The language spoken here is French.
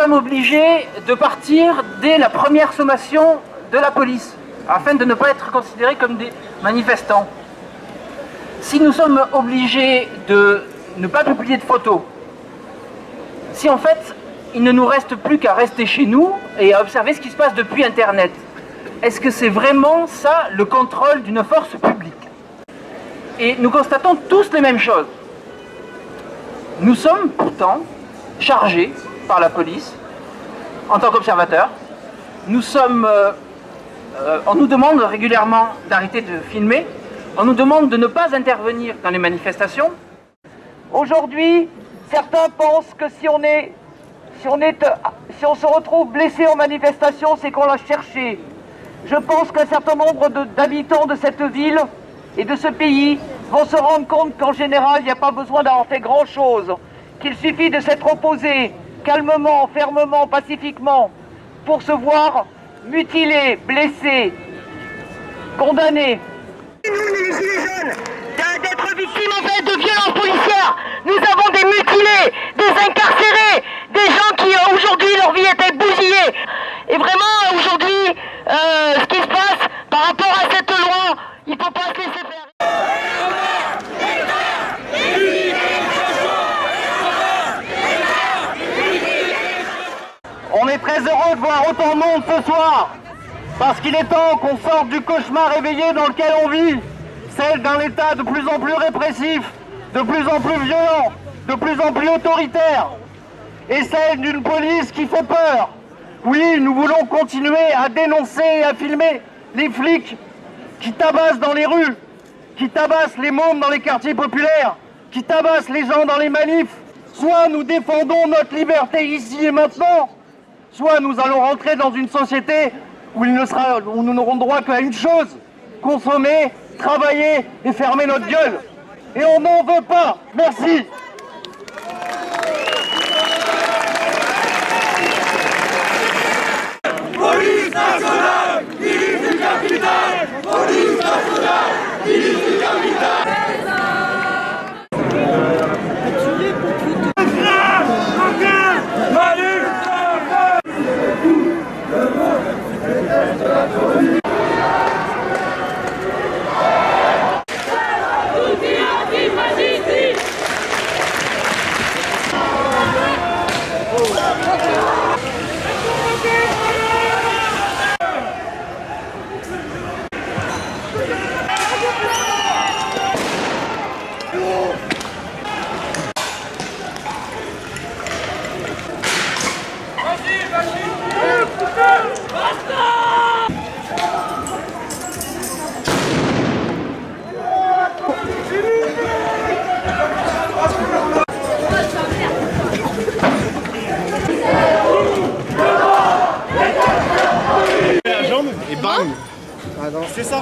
sommes obligés de partir dès la première sommation de la police, afin de ne pas être considérés comme des manifestants. Si nous sommes obligés de ne pas publier de photos, si en fait il ne nous reste plus qu'à rester chez nous et à observer ce qui se passe depuis Internet, est-ce que c'est vraiment ça le contrôle d'une force publique? Et nous constatons tous les mêmes choses. Nous sommes pourtant chargés par la police en tant qu'observateurs. On nous demande régulièrement d'arrêter de filmer. On nous demande de ne pas intervenir dans les manifestations. Aujourd'hui, certains pensent que si on se retrouve blessé en manifestation, c'est qu'on l'a cherché. Je pense qu'un certain nombre d'habitants de cette ville et de ce pays vont se rendre compte qu'en général, il n'y a pas besoin d'avoir fait grand-chose, qu'il suffit de s'être opposé calmement, fermement, pacifiquement, pour se voir mutilé, blessé, condamné. Nous, les gilets jaunes, d'être victimes en fait de violences policières. Nous avons des mutilés, des incarcérés, des gens qui aujourd'hui leur vie était bousillée. Et vraiment aujourd'hui, ce qui se passe par rapport à cette loi, il ne faut pas se laisser faire. On est très heureux de voir autant de monde ce soir, parce qu'il est temps qu'on sorte du cauchemar éveillé dans lequel on vit, celle d'un État de plus en plus répressif, de plus en plus violent, de plus en plus autoritaire, et celle d'une police qui fait peur. Oui, nous voulons continuer à dénoncer et à filmer les flics qui tabassent dans les rues, qui tabassent les mômes dans les quartiers populaires, qui tabassent les gens dans les manifs. Soit nous défendons notre liberté ici et maintenant, soit nous allons rentrer dans une société où nous n'aurons droit qu'à une chose: consommer, travailler et fermer notre gueule. Et on n'en veut pas. Merci. Police nationale, milice du capital. Police nationale, milice du capital. Et bam! C'est ça!